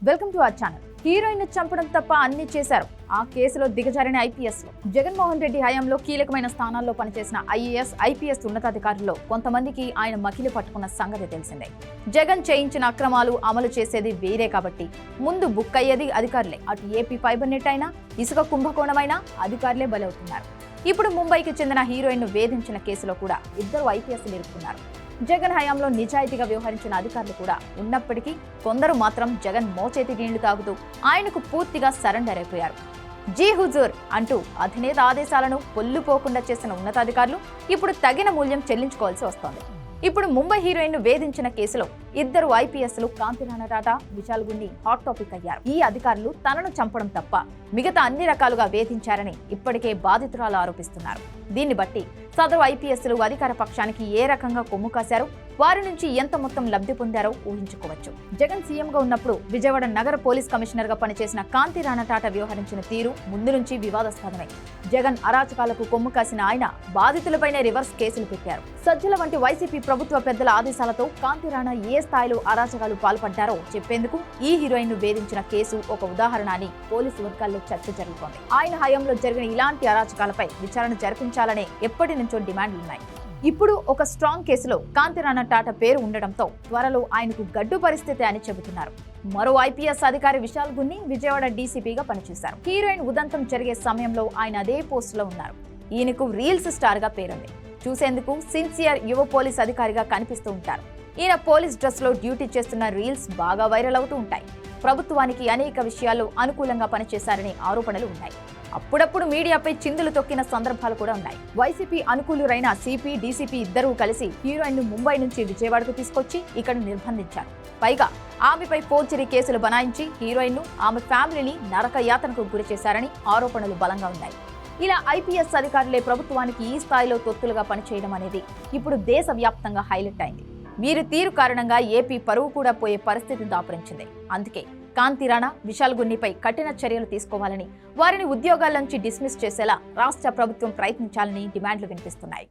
Welcome to our channel. Heroine చంపడం తప్ప అన్ని చేశారు. ఆ కేసులో దిగజారిన ఐపీఎస్ లో జగన్మోహన్ రెడ్డి హయాంలో కీలకమైన స్థానాల్లో పనిచేసిన ఐఏఎస్, ఐపీఎస్ ఉన్నతాధికారుల్లో కొంతమందికి ఆయన మకిలి పట్టుకున్న సంగతి తెలిసిందే. జగన్ చేయించిన అక్రమాలు అమలు చేసేది వేరే కాబట్టి ముందు బుక్ అయ్యేది అధికారులే. అటు ఏపీ ఫైబర్ నెట్ అయినా, ఇసుక కుంభకోణమైనా అధికారులే బలవుతున్నారు. ఇప్పుడు ముంబైకి చెందిన హీరోయిన్ ను వేధించిన కేసులో కూడా ఇద్దరు ఐపీఎస్లు ఇరుక్కున్నారు. జగన్ హయాంలో నిజాయితీగా వ్యవహరించిన అధికారులు కూడా ఉన్నప్పటికీ కొందరు మాత్రం జగన్ మోచేతి నీళ్లు తాగుతూ ఆయనకు పూర్తిగా సరెండర్ అయిపోయారు. జీ హుజూర్ అంటూ అధినేత ఆదేశాలను పొల్లుపోకుండా చేసిన ఉన్నతాధికారులు ఇప్పుడు తగిన మూల్యం చెల్లించుకోవాల్సి వస్తోంది. ఇప్పుడు ముంబై హీరోయిన్ ను వేధించిన కేసులో ఇద్దరు ఐపీఎస్లు కాంతి రాణా టాటా, విశాల్ గున్ని హాట్ టాపిక్ అయ్యారు. ఈ అధికారులు తనను చంపడం తప్ప మిగతా అన్ని రకాలుగా వేధించారని ఇప్పటికే బాధితురాలు ఆరోపిస్తున్నారు. దీన్ని బట్టి సదరు ఐపీఎస్లు అధికార పక్షానికి ఏ రకంగా కొమ్ము కాశారో, వారి నుంచి ఎంత మొత్తం లబ్ధి పొందారో ఊహించుకోవచ్చు. జగన్ సీఎంగా ఉన్నప్పుడు విజయవాడ నగర పోలీస్ కమిషనర్ గా పనిచేసిన కాంతి రాణా టాటా వ్యవహరించిన తీరు ముందు నుంచి వివాదాస్పదమే. జగన్ అరాచకాలకు కొమ్ము కాసిన ఆయన బాధితులపైనే రివర్స్ కేసులు పెట్టారు. సజ్జల వంటి వైసీపీ ప్రభుత్వ పెద్దల ఆదేశాలతో కాంతి రాణా ఏ స్థాయిలో అరాచకాలు పాల్పడ్డారో చెప్పేందుకు ఈ హీరోయిన్ ను వేధించిన కేసు ఒక ఉదాహరణ అని పోలీసు వర్గాల్లో చర్చ జరుగుతోంది. ఆయన హయాంలో జరిగిన ఇలాంటి అరాచకాలపై విచారణ జరిపించాలనే ఎప్పటి నుంచో డిమాండ్లున్నాయి. ఇప్పుడు ఒక స్ట్రాంగ్ కేసులో కాంతి రాణా టాటా పేరు ఉండడంతో త్వరలో ఆయనకు గడ్డు పరిస్థితి అని చెబుతున్నారు. మరో ఐపీఎస్ అధికారి విశాల్ గున్ని విజయవాడ డీసీపీగా పనిచేశారు. హీరోయిన్ ఉదంతం జరిగే సమయంలో ఆయన అదే పోస్టులో ఉన్నారు. ఈయనకు రీల్స్ స్టార్ గా పేరుంది. చూసేందుకు సిన్సియర్ యువ పోలీస్ అధికారిగా కనిపిస్తూ ఉంటారు. ఈయన పోలీస్ డ్రెస్ లో డ్యూటీ చేస్తున్న రీల్స్ బాగా వైరల్ అవుతూ ఉంటాయి. ప్రభుత్వానికి అనేక విషయాల్లో అనుకూలంగా పనిచేశారనే ఆరోపణలు ఉన్నాయి. అప్పుడప్పుడు మీడియాపై చిందులు తొక్కిన సందర్భాలు కూడా ఉన్నాయి. వైసీపీ అనుకూలురైన సిపి, డీసీపీ ఇద్దరూ కలిసి హీరోయిన్ ను ముంబై నుంచి విజయవాడకు తీసుకొచ్చి ఇక్కడ నిర్బంధించారు. పైగా ఆమెపై ఫోర్జరీ కేసులు బనాయించి హీరోయిన్ ను, ఆమె ఫ్యామిలీని నరక యాతనకు గురి చేశారని ఆరోపణలు బలంగా ఉన్నాయి. ఇలా ఐపీఎస్ అధికారులే ప్రభుత్వానికి ఈ స్థాయిలో తొత్తులుగా పనిచేయడం అనేది ఇప్పుడు దేశవ్యాప్తంగా హైలైట్ అయింది. వీరి తీరు కారణంగా ఏపీ పరువు కూడా పోయే పరిస్థితి దాపురించింది. అందుకే కాంతి రాణా, విశాల్ గున్నిపై కఠిన చర్యలు తీసుకోవాలని, వారిని ఉద్యోగాల నుంచి డిస్మిస్ చేసేలా రాష్ట్ర ప్రభుత్వం ప్రయత్నించాలని డిమాండ్లు వినిపిస్తున్నాయి.